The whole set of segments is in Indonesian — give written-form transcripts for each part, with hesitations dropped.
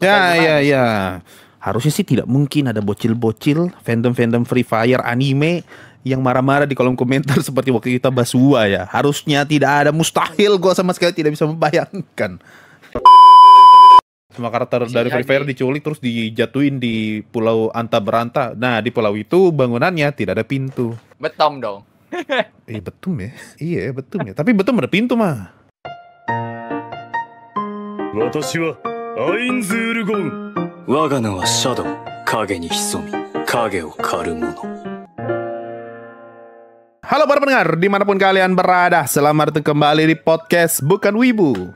Ya, ya, ya. Harusnya sih tidak mungkin ada bocil-bocil fandom-fandom Free Fire anime yang marah-marah di kolom komentar seperti waktu kita bahas WoA ya. Harusnya tidak ada, mustahil, gue sama sekali tidak bisa membayangkan. Semua karakter dari Free Fire diculik terus dijatuhin di pulau Anta Beranta. Nah, di pulau itu bangunannya tidak ada pintu. Betom dong. Betum ya. Iya, betum ya. Tapi betum ada pintu mah. 私はアインズールゴン。我が名はシャドウ。影に潜み、影を狩る者。 Halo para pendengar, dimanapun kalian berada, selamat datang kembali di podcast Bukan Wibu.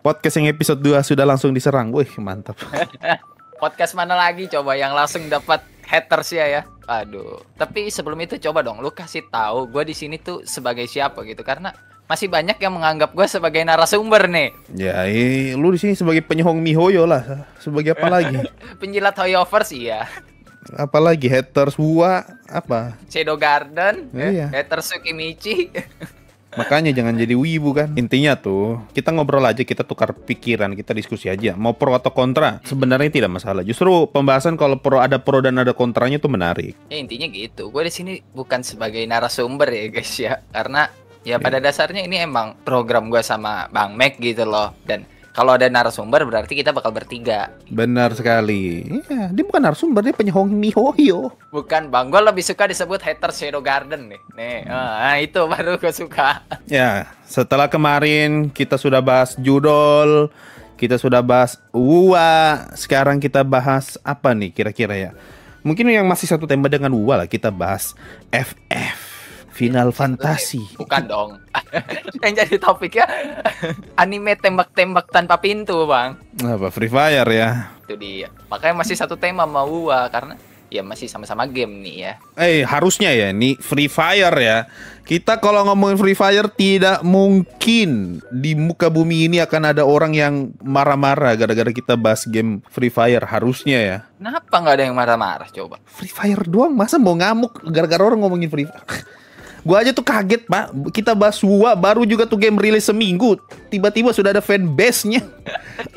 Podcast yang episode 2 sudah langsung diserang. Wih, mantap. Podcast mana lagi coba yang langsung dapat haters ya? Aduh. Tapi sebelum itu coba dong lu kasih tahu gue di sini tuh sebagai siapa gitu, karena masih banyak yang menganggap gue sebagai narasumber nih. Ya, lu di sini sebagai penyohong mihoyo lah. Sebagai apa lagi? Penjilat hoyovers iya. Apalagi haters WoA apa? Shadow Garden, Iya. haters Tsukimichi. Makanya jangan jadi wibu kan. Intinya tuh, kita ngobrol aja, kita tukar pikiran, kita diskusi aja. Mau pro atau kontra, sebenarnya tidak masalah. Justru pembahasan kalau ada pro dan ada kontranya tuh menarik. Ya intinya gitu. Gue di sini bukan sebagai narasumber ya guys ya, karena ya pada dasarnya ini emang program gue sama Bang Mac gitu loh. Dan kalau ada narasumber berarti kita bakal bertiga. Benar sekali. Iya, dia bukan narasumber, dia penyohong mihoyo. Bukan Bang, gue lebih suka disebut hater Shadow Garden nih. Itu baru gue suka. Ya, setelah kemarin kita sudah bahas judul, kita sudah bahas WoA, sekarang kita bahas apa nih kira-kira ya? Mungkin yang masih satu tema dengan WoA lah, kita bahas FF. Final Fantasy. Bukan dong. Yang jadi topiknya anime tembak-tembak tanpa pintu, Bang. Apa, Free Fire ya? Itu dia. Makanya masih satu tema sama WoA karena ya masih sama-sama game nih ya. Harusnya ya, nih Free Fire ya. Kita kalau ngomongin Free Fire tidak mungkin di muka bumi ini akan ada orang yang marah-marah gara-gara kita bahas game Free Fire. Harusnya ya. Kenapa nggak ada yang marah-marah coba? Free Fire doang, masa mau ngamuk gara-gara orang ngomongin Free Fire? Gua aja tuh kaget, Pak. Kita bahas WoA baru juga tuh game rilis seminggu, tiba-tiba sudah ada fanbase-nya.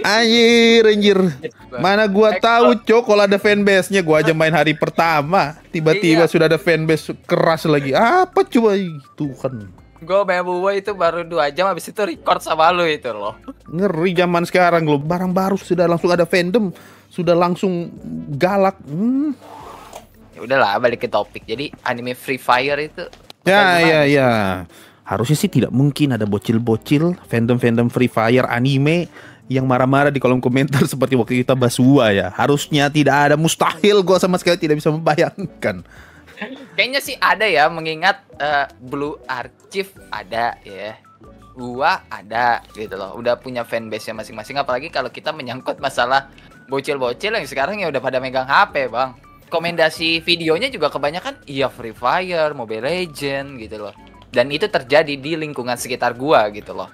Anjir. Mana gua tahu, Cok, kalau ada fanbase-nya. Gua aja main hari pertama, tiba-tiba sudah ada fanbase keras lagi. Apa coba itu kan? Gue main WoA itu baru 2 jam, habis itu record sama lu itu loh. Ngeri zaman sekarang loh, barang baru sudah langsung ada fandom, sudah langsung galak. Ya udahlah, balik ke topik. Jadi anime Free Fire itu Ya. Harusnya sih tidak mungkin ada bocil-bocil fandom-fandom Free Fire anime yang marah-marah di kolom komentar seperti waktu kita bahas WoA ya. Harusnya tidak ada, mustahil, gue sama sekali tidak bisa membayangkan. Kayaknya sih ada ya, mengingat Blue Archive ada ya, WoA ada gitu loh. Udah punya fanbase-nya masing-masing, apalagi kalau kita menyangkut masalah bocil-bocil yang sekarang ya udah pada megang HP, Bang. Rekomendasi videonya juga kebanyakan iya Free Fire, Mobile Legend gitu loh. Dan itu terjadi di lingkungan sekitar gua gitu loh.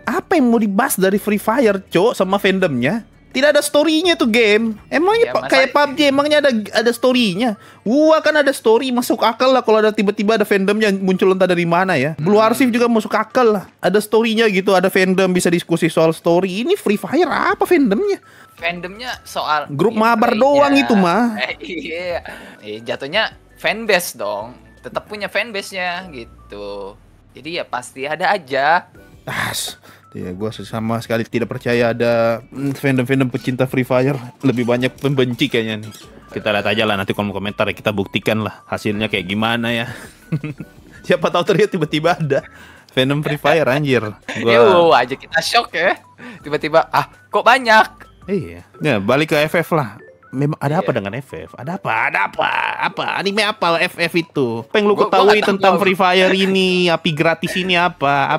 Apa yang mau dibahas dari Free Fire, Cok, sama fandomnya? Tidak ada story-nya tuh game. Emangnya Ya, kayak PUBG emangnya ada story-nya? WoA kan ada story, masuk akal lah kalau ada tiba-tiba ada fandomnya muncul entah dari mana ya. Blue Archive juga masuk akal lah. Ada story-nya gitu, ada fandom bisa diskusi soal story. Ini Free Fire apa fandomnya? Fandomnya soal grup mabar doang itu mah. Iya. Jatuhnya fanbase dong. Tetap punya fanbase-nya gitu. Jadi ya pasti ada aja. Ya, gue sama sekali tidak percaya ada fandom-fandom pecinta Free Fire. Lebih banyak pembenci kayaknya nih. Kita lihat aja lah nanti kolom komentar ya, kita buktikan lah hasilnya kayak gimana ya. Siapa tahu ternyata tiba-tiba ada fandom Free Fire, anjir. Aja kita shock ya. Tiba-tiba kok banyak. Iya. Ya, balik ke FF lah. Memang ada apa dengan FF? Ada apa? Anime apa FF itu? Apa yang lu ketahui tentang Free Fire ini? Api gratis ini apa?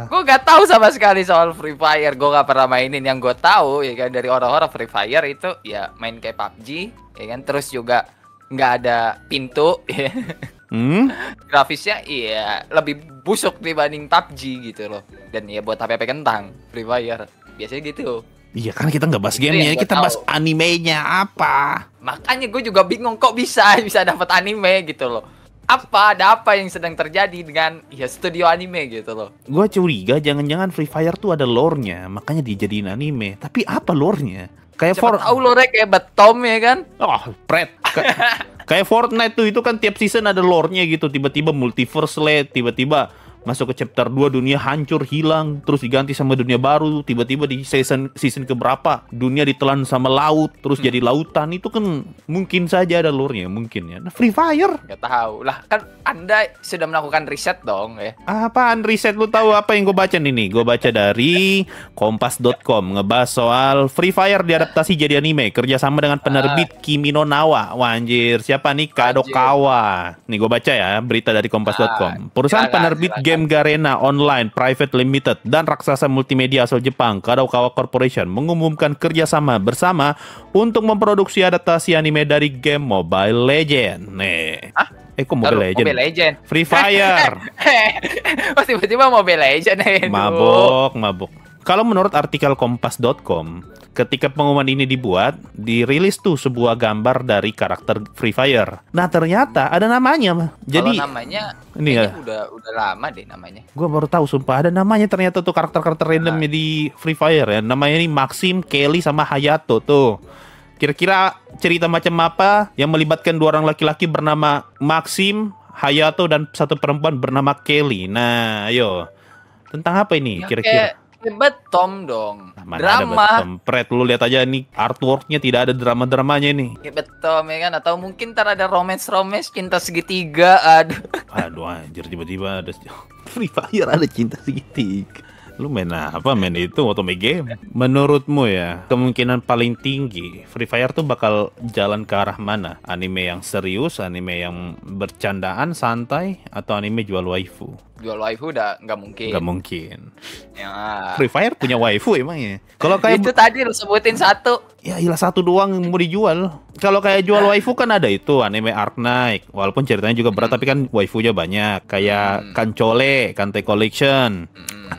Gue gak tahu sama sekali soal Free Fire. Gue gak pernah mainin. Yang gue tahu ya kan dari orang-orang Free Fire itu ya main kayak PUBG ya kan. Terus juga nggak ada pintu. Grafisnya iya lebih busuk dibanding PUBG gitu loh. Dan ya buat HP kentang Free Fire biasanya gitu. Iya kan kita nggak bahas gamenya, kita bahas animenya apa. Makanya gue juga bingung kok bisa dapat anime gitu loh. Ada apa yang sedang terjadi dengan ya studio anime gitu loh. Gua curiga jangan-jangan Free Fire tuh ada lore-nya, makanya dijadiin anime. Tapi apa lore-nya? Kayak Siapa tahu lore kayak Betom ya kan? Oh, Pret. Kayak Fortnite tuh, itu kan tiap season ada lore-nya gitu. Tiba-tiba multiverse lah, tiba-tiba masuk ke chapter 2 dunia hancur, hilang, terus diganti sama dunia baru. Tiba-tiba di season keberapa dunia ditelan sama laut, terus jadi lautan. Itu kan mungkin saja ada lore-nya, mungkin ya. Nah, Free Fire? Gak tahu lah, kan Anda sudah melakukan riset dong ya. Apaan riset? Lu tahu apa yang gue baca nih? Gue baca dari kompas.com, ngebahas soal Free Fire diadaptasi jadi anime kerjasama dengan penerbit Kimi no Nawa. Wah, anjir, siapa nih? Kadokawa. Nih gue baca ya berita dari kompas.com. Perusahaan penerbit game Garena Online Private Limited dan raksasa multimedia asal Jepang Kadokawa Corporation mengumumkan kerjasama bersama untuk memproduksi adaptasi anime dari game Mobile Legend. Nih. Kok Mobile Legend? Mobile Legend. Free Fire. Oh, tiba-tiba Mobile Legend. Mabok. Kalau menurut artikel kompas.com, ketika pengumuman ini dibuat, dirilis tuh sebuah gambar dari karakter Free Fire. Nah, ternyata ada namanya. Jadi kalau namanya ini ya, udah lama deh namanya. Gue baru tahu sumpah ada namanya ternyata tuh karakter-karakter random di Free Fire ya. Namanya ini Maxim, Kelly sama Hayato tuh. Kira-kira cerita macam apa yang melibatkan 2 orang laki-laki bernama Maxim, Hayato, dan 1 perempuan bernama Kelly. Nah, ayo. Tentang apa ini kira-kira? Kayak Betom dong. Mana Drama. ada Pret, lu lihat aja nih artworknya, tidak ada drama-dramanya nih. Kayak Betom ya kan, atau mungkin ntar ada romance cinta segitiga. Aduh anjir, tiba-tiba ada Free Fire ada cinta segitiga. Lu main apa? Main itu otome game. Menurutmu ya, kemungkinan paling tinggi Free Fire tuh bakal jalan ke arah mana? Anime yang serius, anime yang bercandaan, santai, atau anime jual waifu? Jual waifu udah nggak mungkin. Nggak mungkin. Ya. Free Fire punya waifu emangnya? Kalau kayak itu tadi lu sebutin 1. ya ilah 1 doang yang mau dijual. Kalau kayak jual waifu kan ada itu anime Arc Knight. Walaupun ceritanya juga berat tapi kan waifunya banyak. Kayak Kancole, Kante Collection.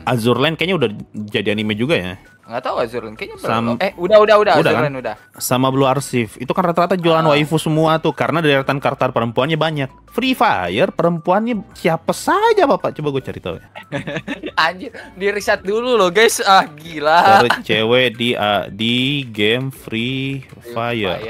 Azur Lane kayaknya udah jadi anime juga ya. Nggak tahu Azur Lane kayaknya belum. Udah Azur Lane udah. Sama Blue Archive. Itu kan rata-rata jualan waifu semua tuh karena deretan karakter perempuannya banyak. Free Fire perempuannya siapa saja Bapak? Coba gue cari tahu ya. Anjir, di riset dulu loh guys. Gila. Cewek di game Free Fire.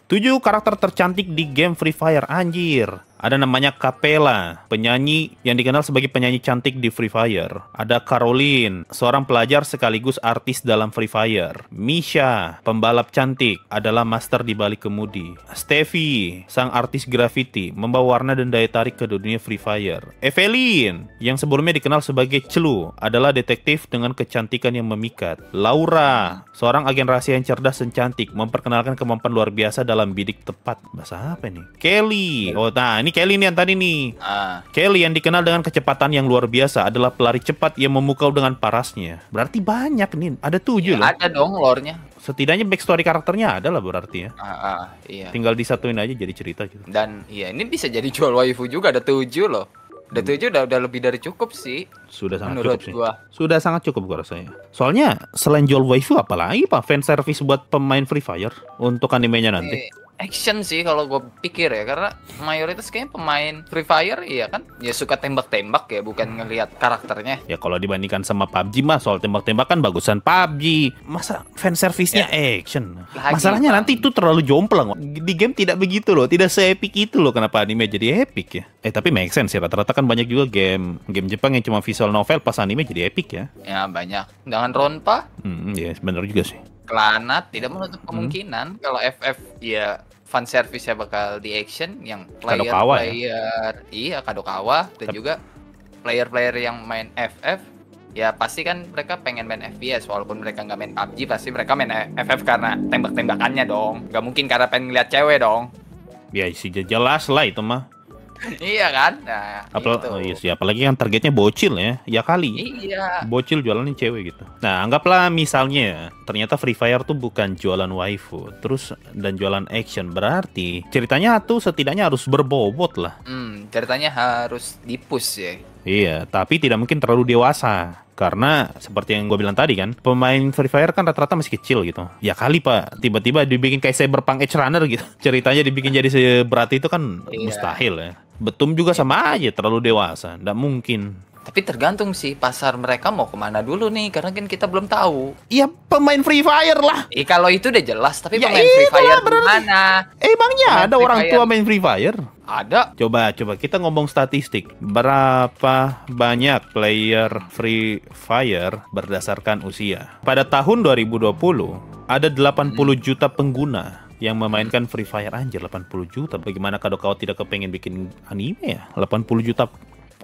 7 karakter tercantik di game Free Fire, anjir. Ada namanya Capella, penyanyi yang dikenal sebagai penyanyi cantik di Free Fire. Ada Caroline, seorang pelajar sekaligus artis dalam Free Fire. Misha, pembalap cantik, adalah master di balik kemudi. Steffi, sang artis graffiti, membawa warna dan daya tarik ke dunia Free Fire. Evelyn, yang sebelumnya dikenal sebagai Celu, adalah detektif dengan kecantikan yang memikat. Laura, seorang agen rahasia yang cerdas dan cantik, memperkenalkan kemampuan luar biasa dalam bidik tepat. Bahasa apa nih? Kelly, nah ini Kelly nih yang tadi nih. Kelly yang dikenal dengan kecepatan yang luar biasa adalah pelari cepat yang memukau dengan parasnya. Berarti banyak nih, ada 7 loh. Ada dong lore-nya. Setidaknya backstory karakternya ada lah berarti ya. Iya. Tinggal disatuin aja jadi cerita gitu. Dan iya ini bisa jadi jual waifu juga, ada 7 loh. Udah 7 udah lebih dari cukup sih. Sudah sangat menurut cukup sih. gua. Sudah sangat cukup gua rasanya. Soalnya selain jual waifu apalagi Pak fan service buat pemain Free Fire untuk animenya nanti. Action sih kalau gue pikir ya, karena mayoritas kayaknya pemain Free Fire ya kan ya suka tembak-tembak ya, bukan ngelihat karakternya. Ya kalau dibandingkan sama PUBG mah soal tembak-tembak kan bagusan PUBG. Masa fan service-nya action? Masalahnya nanti itu terlalu jomplang. Di game tidak begitu loh, tidak se-epic itu loh. Kenapa anime jadi epic ya? Tapi make sense ya, rata-rata kan banyak juga game Jepang yang cuma visual novel pas anime jadi epic ya. Ya banyak. Dengan Ronpa? Ya benar juga sih. Klanat tidak menutup kemungkinan kalau FF ya fan service ya bakal di action yang Kadokawa iya Kadokawa dan juga player yang main FF ya pasti kan mereka pengen main FPS walaupun mereka nggak main PUBG, pasti mereka main FF karena tembak-tembakannya dong, nggak mungkin karena pengen ngeliat cewek dong. Ya sih jelas lah itu mah. Iya kan? Nah, iya sih, apalagi kan targetnya bocil ya kali. Iya. Bocil jualannya cewek gitu. Nah, anggaplah misalnya ternyata Free Fire tuh bukan jualan waifu, terus dan jualan action, berarti ceritanya tuh setidaknya harus berbobot lah. Ceritanya harus di-push ya. Iya, tapi tidak mungkin terlalu dewasa. Karena seperti yang gue bilang tadi kan, pemain Free Fire kan rata-rata masih kecil gitu. Ya kali Pak, tiba-tiba dibikin kayak Cyberpunk Edge Runner gitu. Ceritanya dibikin jadi seberat itu kan mustahil ya. Betum juga sama aja, terlalu dewasa. Nggak mungkin. Tapi tergantung sih pasar mereka mau kemana dulu nih, karena kan kita belum tahu. Iya, pemain Free Fire lah. Kalau itu udah jelas, tapi Ya pemain Free Fire berarti. mana? Emangnya Pemain ada Free orang Fire. tua main Free Fire? Ada. Coba kita ngomong statistik. Berapa banyak player Free Fire berdasarkan usia? Pada tahun 2020, ada 80 juta pengguna yang memainkan Free Fire. Anjir, 80 juta. Bagaimana kalau kau tidak kepengen bikin anime ya? 80 juta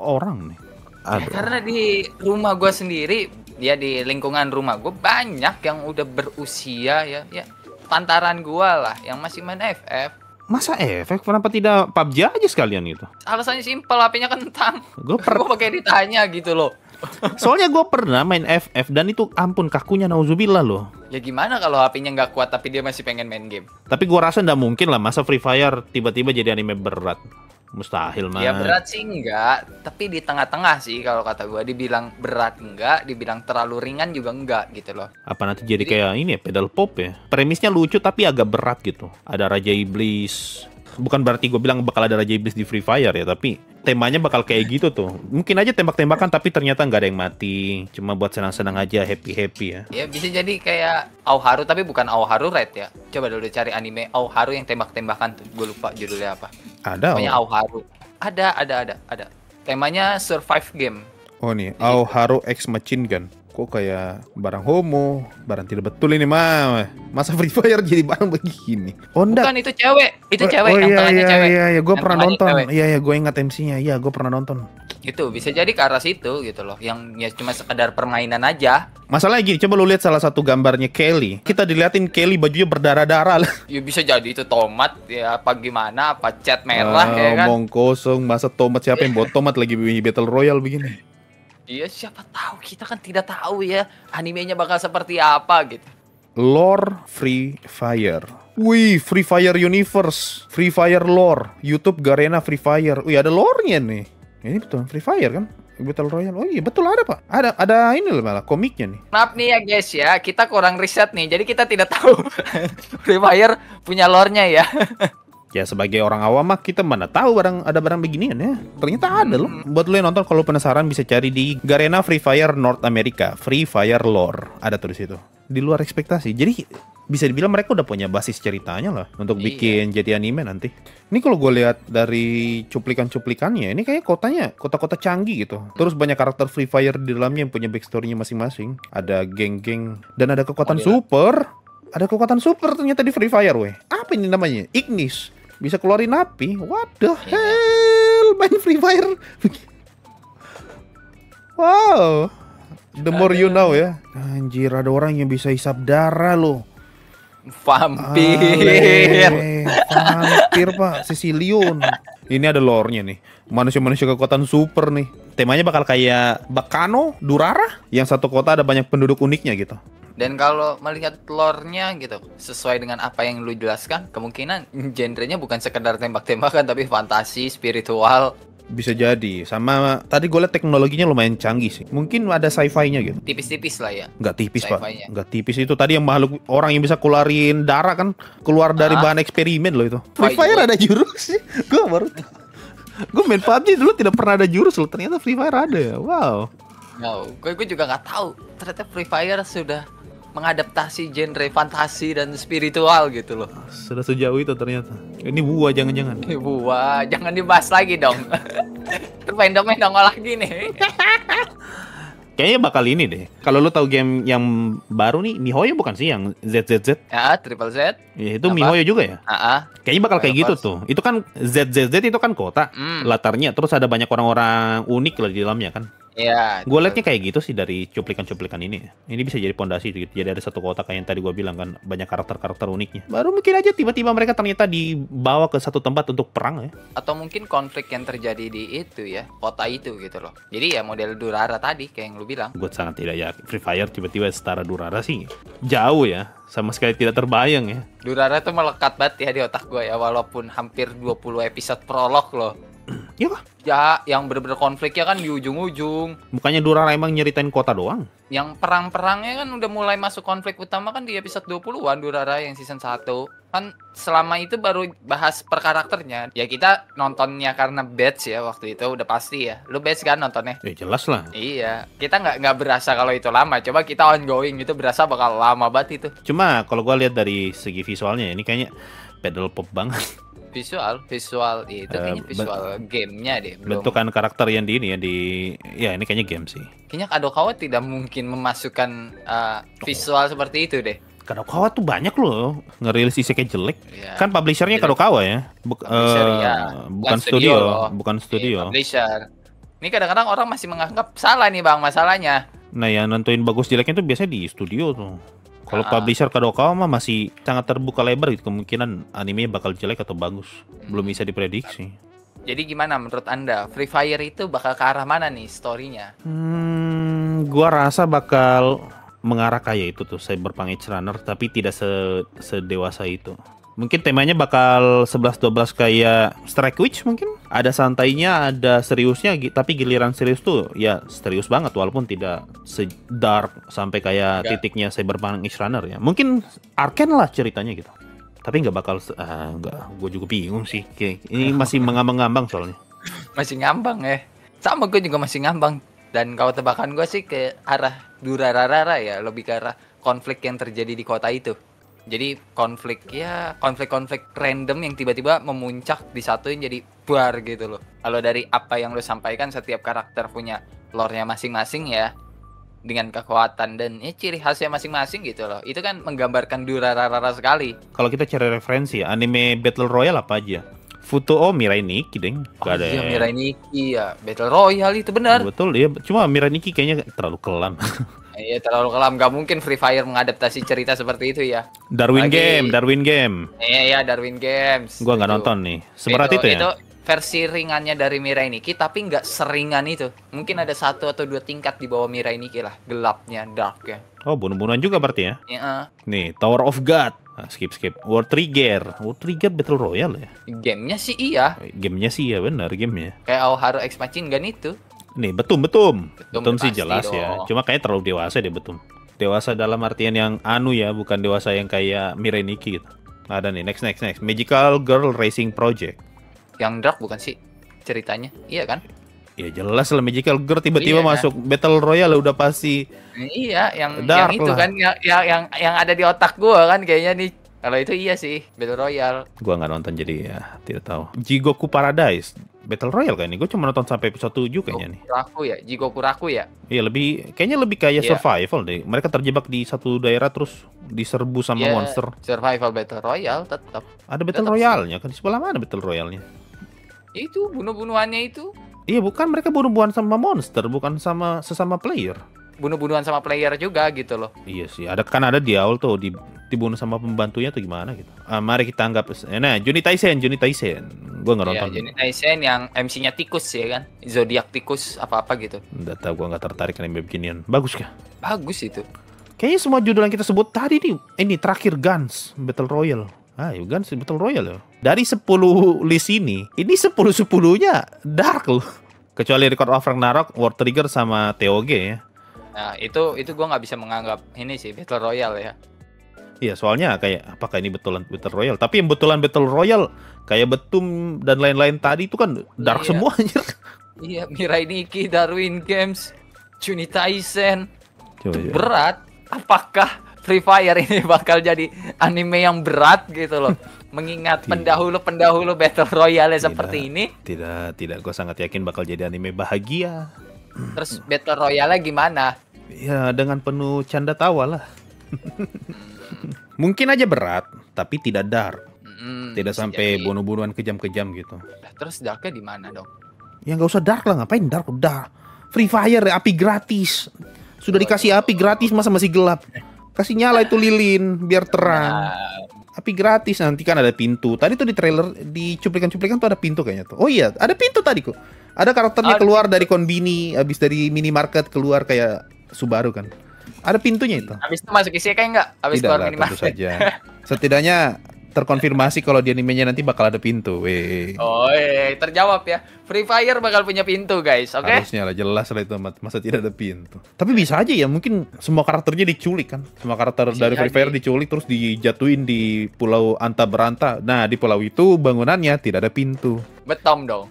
orang nih. Ya, karena di rumah gue sendiri, ya di lingkungan rumah gue banyak yang udah berusia ya pantaran gue lah yang masih main FF. Masa efek? Kenapa tidak PUBG aja sekalian gitu? Alasannya simpel, HP-nya kentang. Gue Gue pakai ditanya gitu loh. Soalnya gue pernah main FF dan itu ampun kakunya nauzubillah loh. Ya gimana kalau HP-nya nggak kuat tapi dia masih pengen main game? Tapi gue rasa nggak mungkin lah masa Free Fire tiba-tiba jadi anime berat. Mustahil mah. Ya berat sih enggak, tapi di tengah-tengah sih kalau kata gue. Dibilang berat enggak, dibilang terlalu ringan juga enggak gitu loh. Apa nanti jadi kayak ini ya, pedal pop ya? Premisnya lucu tapi agak berat gitu. Ada Raja Iblis. Bukan berarti gue bilang bakal ada Raja Iblis di Free Fire ya, tapi temanya bakal kayak gitu tuh. Mungkin aja tembak-tembakan tapi ternyata nggak ada yang mati. Cuma buat senang-senang aja, happy-happy ya. Ya bisa jadi kayak Aoharu, tapi bukan Aoharu Red ya. Coba dulu cari anime Aoharu yang tembak-tembakan tuh. Gue lupa judulnya apa. Ada. Namanya Aoharu. Ada. Temanya survive game. Oh nih, Aoharu X Machine Gun. Kok kayak barang homo, barang tidak betul ini mah. Masa Free Fire jadi barang begini? Oh enggak. Bukan, itu cewek. Itu cewek Oh yang tengahnya cewek. iya, gue Yang pernah tengahnya nonton. cewek. Iya, gue ingat MC-nya. Iya, gue pernah nonton. Itu bisa jadi ke arah situ gitu loh. Yang ya cuma sekedar permainan aja. Masalahnya gini, coba lu lihat salah satu gambarnya Kelly. Kita diliatin Kelly bajunya berdarah-darah lah. Ya bisa jadi itu tomat ya, apa gimana, apa cat merah ya kan. Omong kosong, masa tomat, siapa yang buat tomat lagi Battle Royale begini? Iya, siapa tahu, kita kan tidak tahu ya animenya bakal seperti apa gitu. Lore Free Fire. Wih, Free Fire Universe, Free Fire Lore, YouTube Garena Free Fire. Wih, ada lore-nya nih. Ini betul Free Fire kan? Battle Royale. Oh iya, betul ada, Pak. Ada ini loh malah komiknya nih. Maaf nih ya guys ya, kita kurang riset nih. Jadi kita tidak tahu Free Fire punya lore-nya ya. Ya sebagai orang awam mah kita mana tahu ada barang beginian ya. Ternyata ada loh. Buat lo yang nonton kalau penasaran bisa cari di Garena Free Fire North America, Free Fire Lore. Ada tuh di situ. Di luar ekspektasi. Jadi bisa dibilang mereka udah punya basis ceritanya lah untuk bikin jadi anime nanti. Ini kalau gue lihat dari cuplikan-cuplikannya, ini kayak kotanya kota-kota canggih gitu. Terus banyak karakter Free Fire di dalamnya yang punya backstory-nya masing-masing. Ada geng-geng dan ada kekuatan super. Ada kekuatan super ternyata di Free Fire weh. Apa ini namanya? Ignis. Bisa keluarin api. What the hell? Main Free Fire. Wow. The more you know ya. Anjir, ada orang yang bisa hisap darah loh. Vampir. Vampir, Pak. Sicilian. Ini ada lore-nya nih. Manusia-manusia kekuatan super nih. Temanya bakal kayak Bakano, Durara. Yang satu kota ada banyak penduduk uniknya gitu. Dan kalau melihat lore-nya gitu, sesuai dengan apa yang lu jelaskan, kemungkinan genrenya bukan sekedar tembak-tembakan tapi fantasi, spiritual. Bisa jadi. Sama tadi gue liat teknologinya lumayan canggih sih. Mungkin ada sci-fi-nya gitu. Tipis-tipis lah ya. Nggak tipis, Pak. Sci-fi-nya. Nggak tipis itu tadi yang makhluk orang yang bisa keluarin darah kan. Keluar dari bahan eksperimen loh itu. Free Fire ada jurus sih. Gue baru tahu. Gue main PUBG dulu tidak pernah ada jurus loh. Ternyata Free Fire ada ya. Wow. No, gue juga nggak tahu. Ternyata Free Fire sudah mengadaptasi genre fantasi dan spiritual gitu loh. Sudah sejauh itu ternyata. Ini buah jangan-jangan. Wah, jangan dibahas lagi dong. Termain-main lagi nih. Kayaknya bakal ini deh. Kalau lu tahu game yang baru nih, MiHoYo bukan sih yang ZZZ? Ya, Triple Z. Ya, itu Apa? MiHoYo juga ya? Kayaknya bakal kayak gitu Pas. tuh. Itu kan ZZZ itu kan kota latarnya, terus ada banyak orang-orang unik lah di dalamnya kan. Iya. Gue liatnya kayak gitu sih dari cuplikan-cuplikan ini. Ini bisa jadi pondasi gitu. Jadi ada satu kota kayak yang tadi gue bilang kan, banyak karakter-karakter uniknya. Baru mungkin aja tiba-tiba mereka ternyata dibawa ke satu tempat untuk perang ya. Atau mungkin konflik yang terjadi di itu ya, kota itu gitu loh. Jadi ya model Durara tadi kayak yang lu bilang. Gue sangat tidak yakin Free Fire tiba-tiba setara Durara sih. Jauh ya, sama sekali tidak terbayang ya. Durara tuh melekat banget ya di otak gue ya, walaupun hampir 20 episode prolog loh. Iya Pak. Ya, yang bener-bener konfliknya kan di ujung-ujung. Bukannya Durara emang nyeritain kota doang? Yang perang-perangnya kan udah mulai masuk konflik utama kan di episode 20-an Durara yang season 1. Kan selama itu baru bahas per karakternya. Ya kita nontonnya karena batch ya waktu itu udah pasti ya. Lu batch kan nontonnya? Jelas lah. Iya, kita nggak berasa kalau itu lama. Coba kita ongoing itu berasa bakal lama banget itu. Cuma kalau gua lihat dari segi visualnya ini kayaknya pedal pop banget. Visual itu kayaknya visual gamenya deh. Belum. Bentukan karakter yang di ini ya ini kayaknya game sih. Kayaknya Kadokawa tidak mungkin memasukkan visual seperti itu deh. Kadokawa tuh banyak loh ngerilis isekai jelek. Ya. Kan publishernya Kadokawa ya, Publisher, ya. bukan studio, loh. bukan studio. Iya, publisher. Ini kadang-kadang orang masih menganggap salah nih bang masalahnya. Nah yang nentuin bagus jeleknya tuh biasanya di studio tuh. Kalau publisher Kadokawa mah masih sangat terbuka lebar gitu, kemungkinan animenya bakal jelek atau bagus. Belum bisa diprediksi. Jadi gimana menurut Anda? Free Fire itu bakal ke arah mana nih story-nya? Gua rasa bakal mengarah kayak itu tuh Cyberpunk Edge Runner, tapi tidak sedewasa itu. Mungkin temanya bakal 11-12 kayak Strike Witch mungkin. Ada santainya, ada seriusnya, tapi giliran serius tuh ya serius banget walaupun tidak se-dark sampai kayak titiknya Cyberpunk Edge Runner ya. Mungkin Arcane lah ceritanya gitu. Tapi nggak bakal, gue juga bingung sih. Ini masih mengambang-ngambang soalnya. Masih ngambang ya. Sama gue juga masih ngambang. Dan kalau tebakan gue sih ke arah Durarara ya, lebih ke arah konflik yang terjadi di kota itu. Jadi konflik random yang tiba-tiba memuncak disatuin jadi bar gitu loh. Kalau dari apa yang lo sampaikan, setiap karakter punya lore-nya masing-masing ya, dengan kekuatan dan ciri khasnya masing-masing gitu loh. Itu kan menggambarkan Durarara sekali. Kalau kita cari referensi anime Battle Royale apa aja? Futo Mirai Nikki deng. Gak ada. Iya Mirai Nikki ya, Battle Royale itu benar. Betul ya, cuma Mirai Nikki kayaknya terlalu kelam. Iya terlalu kelam, gak mungkin Free Fire mengadaptasi cerita seperti itu ya. Darwin Game. Iya Darwin Games. Gua nggak nonton nih. Seberat itu ya. Itu versi ringannya dari Mirai Nikki, tapi nggak seringan itu. Mungkin ada 1 atau 2 tingkat di bawah Mirai Nikki lah, gelapnya, darknya. Oh, bunuh-bunuhan juga berarti ya? Iya. Nih, Tower of God. Skip. War Trigger Battle Royale ya? Gamenya sih iya. Gamenya sih ya, benar gamenya. Kayak Aoharu X Machine Gun itu. Nih, Betum sih jelas dong. ya. Cuma kayak terlalu dewasa deh Betum. Dewasa dalam artian yang ya, bukan dewasa yang kayak Mirai Nikki gitu. Ada nih, next. Magical Girl Racing Project. Yang dark bukan sih ceritanya? Iya kan? Ya jelas lah, Magical Girl tiba-tiba masuk Battle Royale udah pasti. Iya, yang itu lah. Kan yang ada di otak gua kan kayaknya nih. Kalau itu iya sih, Battle Royale. Gua nggak nonton jadi ya tidak tahu. Jigoku Paradise Battle Royale kan ini. Gue cuma nonton sampai episode 7 kayaknya nih. Jigoku Raku ya? Iya, kayaknya lebih kayak survival deh. Mereka terjebak di satu daerah terus diserbu sama monster. Survival Battle Royale tetap. Ada Battle Royale-nya kan, di sebelah mana Battle Royale-nya? Itu bunuh-bunuhannya itu. Iya, bukan, mereka bunuh-bunuhan sama monster, bukan sama sesama player. Bunuh-bunuhan sama player juga gitu loh. Iya sih, ada di awal tuh dibunuh sama pembantunya tuh gimana gitu. Mari kita anggap, nah Juni Taisen. Gua nggak nonton. Juni Taisen yang MC-nya tikus ya kan, zodiak tikus apa gitu. Nggak tahu, gua nggak tertarik anime beginian. Bagus kah? Bagus itu. Kayaknya semua judul yang kita sebut tadi nih, ini terakhir Guns Battle Royale. Guns Battle Royale. Dari 10 list ini 10-10-nya dark loh. Kecuali Record of Ragnarok, War Trigger sama TOG ya. Nah, itu gua nggak bisa menganggap ini sih Battle Royale ya. Iya, soalnya kayak apakah ini betulan Battle Royale? Tapi yang betulan Battle Royale kayak Betum dan lain-lain tadi itu kan dark semua anjir. Iya, Mirai Nikki, Darwin Games, Juni Taisen. Berat. Apakah Free Fire ini bakal jadi anime yang berat gitu loh? Mengingat pendahulu Battle Royale seperti ini. Tidak, gue sangat yakin bakal jadi anime bahagia. Terus Battle Royale gimana? Ya dengan penuh canda tawa lah. Mungkin aja berat, tapi tidak dark. Tidak sampai bunuh-bunuhan kejam-kejam gitu. Terus darknya di mana dong? Ya nggak usah dark lah, ngapain dark? Udah Free Fire api gratis. Sudah dikasih api gratis masa masih gelap? Kasih nyala itu lilin biar terang. Api gratis, nanti kan ada pintu. Tadi tuh di trailer, di cuplikan-cuplikan tuh ada pintu kayaknya tuh. Oh iya, ada pintu tadi kok. Ada karakternya keluar dari konbini, habis dari minimarket keluar kayak Subaru kan. Ada pintunya itu. Habis itu masuk isekai enggak? Habis keluar minimarket. Tentu saja. Setidaknya terkonfirmasi kalau di animenya nanti bakal ada pintu. Weh. Oh, terjawab ya. Free Fire bakal punya pintu, guys. Oke. Harusnya lah, jelas lah itu, masa tidak ada pintu. Tapi bisa aja ya, mungkin semua karakternya diculik kan. Semua karakter Bisa dari Free jadi. Fire diculik terus dijatuhin di pulau Anta Beranta. Nah, di pulau itu bangunannya tidak ada pintu. Betom dong.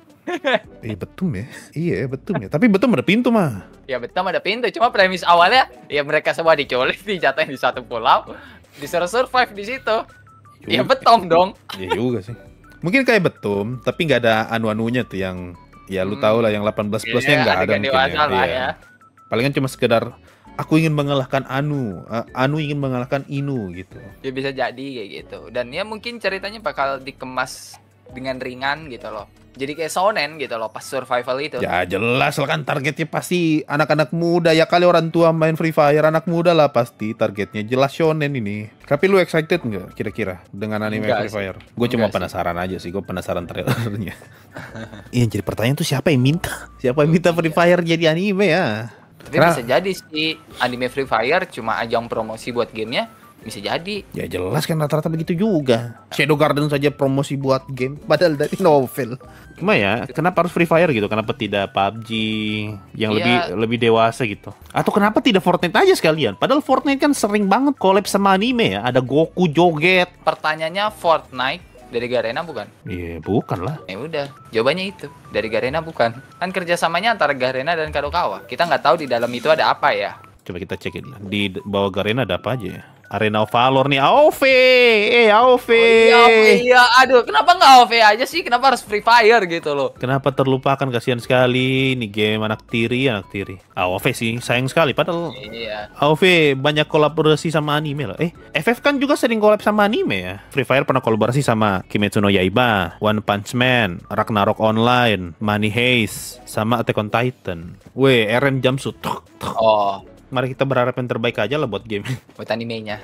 Betum ya? Iya, betum ya. Tapi betum ada pintu mah. Ya betom ada pintu, cuma premis awalnya ya mereka semua diculik, dijatuhin di satu pulau, disuruh survive di situ. Ya betom dong. Iya juga sih. Mungkin kayak betum, tapi nggak ada anu-anunya tuh yang ya lu tahu lah yang 18 plusnya Iya, nggak ada adegan mungkin dewasa lah Iya. ya. Palingan cuma sekedar aku ingin mengalahkan Anu, Anu ingin mengalahkan Inu gitu. Ya bisa jadi kayak gitu. Dan ya mungkin ceritanya bakal dikemas dengan ringan gitu loh. Jadi kayak shonen gitu loh pas survival itu. Ya jelas lah kan targetnya pasti anak-anak muda ya, kali orang tua main Free Fire, anak muda lah pasti targetnya, jelas shonen ini. Tapi lu excited nggak kira-kira dengan anime Enggak Free sih. Fire? Gue cuma Enggak sih. penasaran aja sih, gue penasaran trailernya. Iya, jadi pertanyaan tuh siapa yang minta? Siapa yang minta Free Fire jadi anime ya? Tapi Karena- bisa jadi sih anime Free Fire cuma ajang promosi buat gamenya. Bisa jadi. Ya jelas kan rata-rata begitu juga. Shadow Garden saja promosi buat game, padahal dari novel. Cuma ya, kenapa harus Free Fire gitu? Kenapa tidak PUBG yang Iya. lebih dewasa gitu? Atau kenapa tidak Fortnite aja sekalian? Padahal Fortnite kan sering banget collab sama anime ya. Ada Goku joget. Pertanyaannya Fortnite dari Garena bukan? Iya, bukan lah. Ya udah, jawabannya itu dari Garena bukan. Kan kerjasamanya antara Garena dan Kadokawa. Kita nggak tahu di dalam itu ada apa ya. Coba kita cek di bawah Garena ada apa aja ya? Arena of Valor nih, AOV, AOV. Iya, aduh, kenapa nggak OV aja sih? Kenapa harus Free Fire gitu loh? Kenapa terlupakan, kasihan sekali. Ini game anak tiri. AOV sih, sayang sekali. Padahal Iya. AOV banyak kolaborasi sama anime loh. FF kan juga sering collab sama anime ya. Free Fire pernah kolaborasi sama Kimetsu no Yaiba, One Punch Man, Ragnarok Online, Money Heist, sama Attack on Titan. Eren Jumpsuit. Oh, Mari kita berharap yang terbaik aja lah buat game. buat animenya.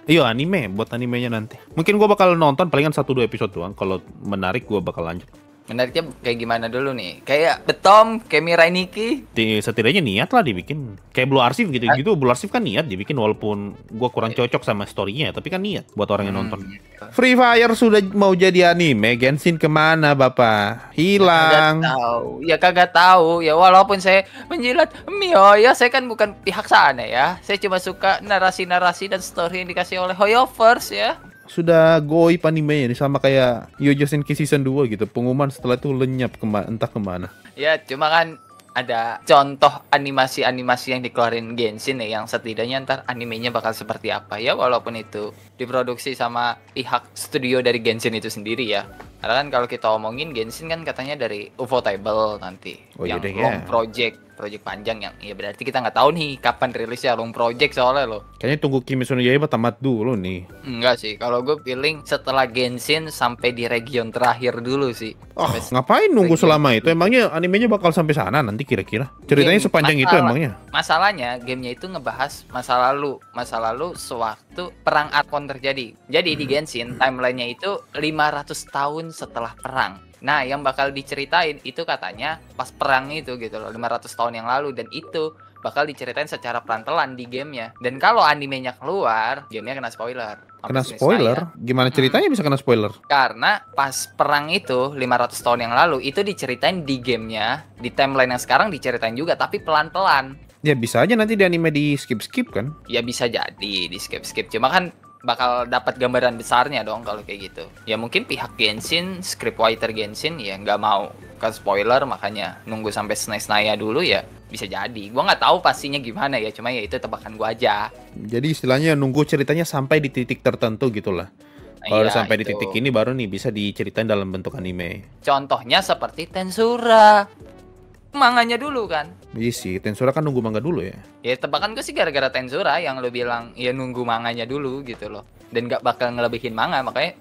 Iya anime, buat animenya nanti. Mungkin gua bakal nonton palingan 1-2 episode doang. Kalau menarik gua bakal lanjut. Menariknya kayak gimana dulu nih? Kayak Betom, kayak Mirai Nikki. Setidaknya niat lah dibikin. Kayak Blue Archive gitu-gitu. Blue Archive kan niat dibikin walaupun gua kurang cocok sama story-nya, tapi kan niat buat orang yang nonton. Free Fire sudah mau jadi anime, Genshin kemana Bapak? Hilang. Kagak tahu. Ya kagak tahu. Ya walaupun saya menjilat Mio ya, saya kan bukan pihak sana ya. Saya cuma suka narasi-narasi dan story yang dikasih oleh Hoyoverse ya. Sudah goib animenya nih, sama kayak Yojo Senki Season 2 gitu. Pengumuman setelah itu lenyap entah kemana. Ya cuma kan ada contoh animasi-animasi yang dikeluarin Genshin ya, yang setidaknya ntar animenya bakal seperti apa ya, walaupun itu diproduksi sama pihak studio dari Genshin itu sendiri ya. Karena kan kalau kita omongin Genshin kan katanya dari Ufotable nanti, Oh, yang yaudah ya. long project panjang yang ya berarti kita nggak tahu nih kapan rilisnya long project soalnya loh. Kayaknya tunggu Kimetsu no Yaiba tamat dulu nih. Enggak sih, kalau gue feeling setelah Genshin sampai di region terakhir dulu sih. Sampai Ngapain nunggu region- selama itu? Emangnya animenya bakal sampai sana nanti kira-kira? Ceritanya Game sepanjang itu masalah. emangnya? Masalahnya gamenya itu ngebahas masa lalu sewaktu perang Arkon terjadi. Jadi di Genshin timelinenya itu 500 tahun setelah perang. Nah, yang bakal diceritain itu katanya pas perang itu gitu loh, 500 tahun yang lalu, dan itu bakal diceritain secara pelan-pelan di gamenya. Dan kalau animenya keluar, gamenya kena spoiler. Sampai Kena sini spoiler? saya. Gimana ceritanya bisa kena spoiler? Karena pas perang itu 500 tahun yang lalu itu diceritain di gamenya, di timeline yang sekarang diceritain juga tapi pelan-pelan. Ya bisa aja nanti di anime di skip-skip kan? Ya bisa jadi di skip-skip, cuma kan bakal dapat gambaran besarnya dong kalau kayak gitu. Ya mungkin pihak Genshin, scriptwriter Genshin ya nggak mau ke spoiler, makanya nunggu sampai SNES-nya dulu ya, bisa jadi. Gua nggak tahu pastinya gimana ya, cuma ya itu tebakan gua aja. Jadi istilahnya nunggu ceritanya sampai di titik tertentu gitulah. Kalau udah Iya, sampai di itu. titik ini baru nih bisa diceritain dalam bentuk anime. Contohnya seperti Tensura. Manganya dulu kan. Iya sih, Tensura kan nunggu manga dulu ya. Ya tebakan gue sih gara-gara Tensura yang lo bilang ya nunggu manganya dulu gitu loh. Dan gak bakal ngelebihin manga, makanya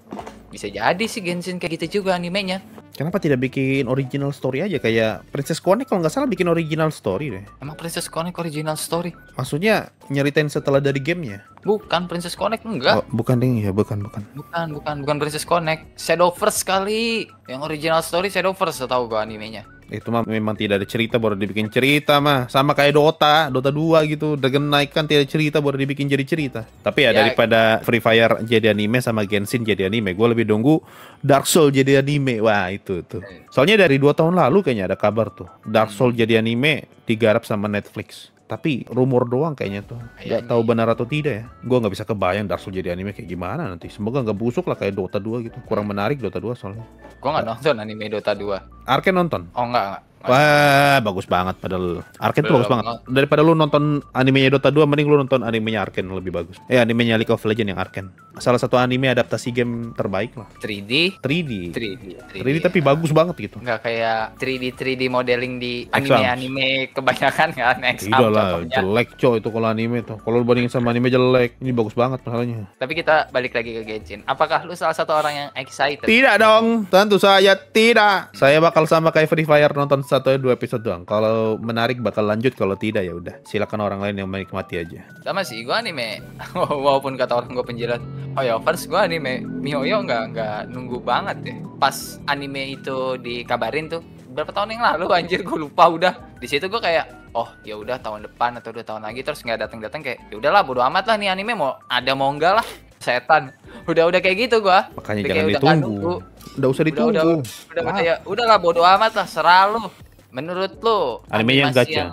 bisa jadi sih Genshin kayak gitu juga animenya. Kenapa tidak bikin original story aja kayak Princess Connect kalau nggak salah bikin original story deh. Emang Princess Connect original story? Maksudnya nyeritain setelah dari gamenya. Bukan Princess Connect, enggak. Oh, bukan ding ya, bukan. Bukan Princess Connect. Shadowverse kali. Yang original story Shadowverse, tahu gak animenya? Itu mah memang tidak ada cerita baru dibikin cerita mah. Sama kayak Dota 2 gitu. Dragon Knight kan tidak ada cerita baru dibikin jadi cerita. Tapi ya daripada Free Fire jadi anime sama Genshin jadi anime, gue lebih nunggu Dark Souls jadi anime. Wah itu tuh. Soalnya dari 2 tahun lalu kayaknya ada kabar tuh Dark Souls jadi anime digarap sama Netflix. Tapi rumor doang kayaknya tuh. Gak tahu benar atau tidak ya. Gue nggak bisa kebayang Dark Souls jadi anime kayak gimana nanti. Semoga nggak busuk lah kayak Dota 2 gitu. Kurang menarik Dota 2 soalnya. Gue nggak nonton anime Dota 2. Arken nonton? Oh enggak. Wah, bagus banget padahal. Arken tuh bagus banget. Daripada lu nonton animenya Dota 2, mending lu nonton animenya Arken lebih bagus. Animenya League of Legends yang Arken. Salah satu anime adaptasi game terbaik lah. 3D 3D tapi bagus banget gitu. Nggak kayak 3D modeling di anime kebanyakan kan. Tidak lah, jelek coy itu kalau anime tuh. Kalau lu bandingin sama anime jelek, ini bagus banget masalahnya. Tapi kita balik lagi ke Genshin. Apakah lu salah satu orang yang excited? Tidak dong, tentu saya tidak. Saya bakal sama kayak Free Fire nonton 1-2 episode doang. Kalau menarik bakal lanjut, kalau tidak ya udah. Silakan orang lain yang menikmati aja. Sama sih, gua anime walaupun kata orang gua penjilat. Oh ya, first gua anime MiHoYo nggak nunggu banget ya. Pas anime itu dikabarin tuh berapa tahun yang lalu anjir, gua lupa udah. Di situ gua kayak oh ya udah tahun depan atau 2 tahun lagi, terus nggak datang kayak ya udahlah bodo amat lah nih anime mau ada mau enggak lah. Setan. Udah kayak gitu gua. Makanya udah jangan ditunggu. Udah usah ditunggu. Udah ya udahlah bodo amat lah, selalu. Menurut lu animenya gacha yang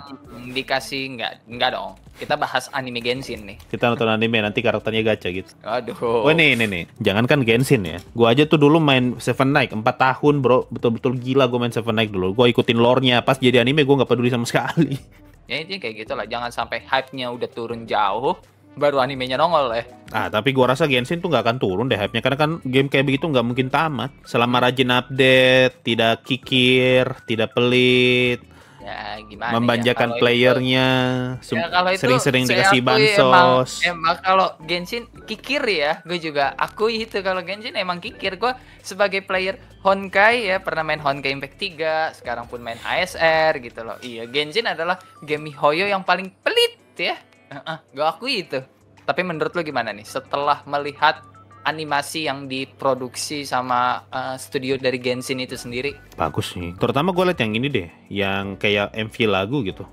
dikasih enggak dong. Kita bahas anime Genshin nih. Kita nonton anime nanti karakternya gacha gitu. Aduh. Oh ini. Jangankan Genshin ya. Gua aja tuh dulu main Seven Knight 4 tahun, Bro. Betul-betul gila gua main Seven Knight dulu. Gua ikutin lore-nya. Pas jadi anime gua nggak peduli sama sekali. Ya intinya kayak gitu lah. Jangan sampai hype-nya udah turun jauh baru animenya nongol ya. Tapi gua rasa Genshin tuh nggak akan turun deh hype-nya, karena kan game kayak begitu nggak mungkin tamat. Selama rajin update, tidak kikir, tidak pelit, ya gimana membanjakan playernya, sering-sering dikasih bansos. Emang kalau Genshin kikir ya, gue juga akui itu kalau Genshin emang kikir. Gue sebagai player Honkai ya, pernah main Honkai Impact 3, sekarang pun main ASR gitu loh. Iya, Genshin adalah game MiHoYo yang paling pelit ya. Gue akui itu. Tapi menurut lo gimana nih setelah melihat animasi yang diproduksi sama studio dari Genshin itu sendiri? Bagus sih. Terutama gue liat yang ini deh, yang kayak MV lagu gitu.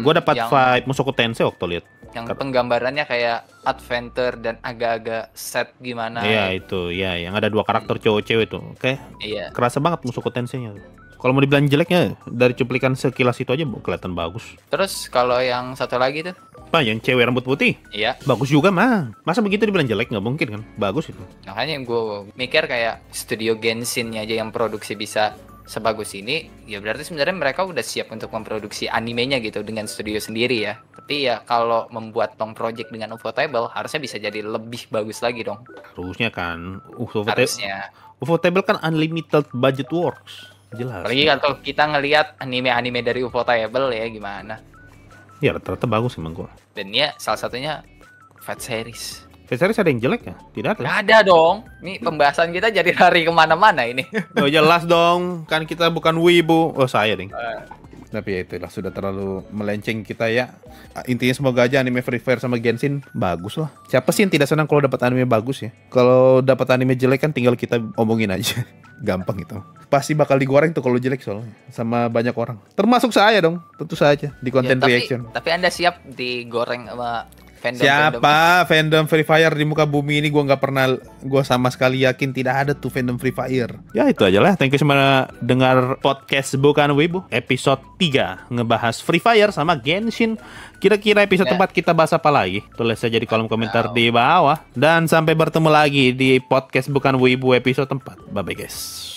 Gue dapat vibe Mushoku Tensei waktu lihat. Yang penggambarannya kayak adventure dan agak-agak set gimana? Iya itu, ya yang ada 2 karakter cowok-cewek tuh. Kayak kerasa banget Mushoku Tensei-nya. Kalau mau dibilang jeleknya, dari cuplikan sekilas itu aja kelihatan bagus. Terus kalau yang satu lagi tuh? Apa, yang cewek rambut putih? Iya. Bagus juga mah. Masa begitu dibilang jelek? Nggak mungkin kan? Bagus itu. Makanya gue mikir kayak studio Genshin aja yang produksi bisa sebagus ini, ya berarti sebenarnya mereka udah siap untuk memproduksi animenya gitu dengan studio sendiri ya. Tapi ya kalau membuat long project dengan Ufotable harusnya bisa jadi lebih bagus lagi dong. Harusnya kan. Harusnya. Ufotable kan unlimited budget works. Jelas. Apalagi kalau kita ngelihat anime-anime dari Ufotable ya gimana? Ya rata-rata bagus emang gua. Dan ya salah satunya Fate Series. Fate Series ada yang jelek ya? Tidak ada. Nggak ada dong. Ini pembahasan kita jadi lari kemana-mana ini. Oh jelas dong. Kan kita bukan wibu. Oh saya ding. Tapi ya itulah sudah terlalu melenceng kita ya. Intinya semoga aja anime Free Fire sama Genshin bagus lah. Siapa sih yang tidak senang kalau dapat anime bagus ya? Kalau dapat anime jelek kan tinggal kita omongin aja. Gampang itu. Pasti bakal digoreng tuh kalau jelek soalnya sama banyak orang. Termasuk saya dong, tentu saja di konten reaction. Tapi Anda siap digoreng sama fandom? Siapa fandom Free Fire di muka bumi ini? Gue nggak pernah, gue sama sekali yakin tidak ada tuh fandom Free Fire. Ya itu aja lah. Thank you semua dengar podcast Bukan Wibu episode 3 ngebahas Free Fire sama Genshin. Kira-kira episode 4 kita bahas apa lagi? Tulis saja di kolom komentar di bawah. Dan sampai bertemu lagi di podcast Bukan Wibu episode 4. Bye bye guys.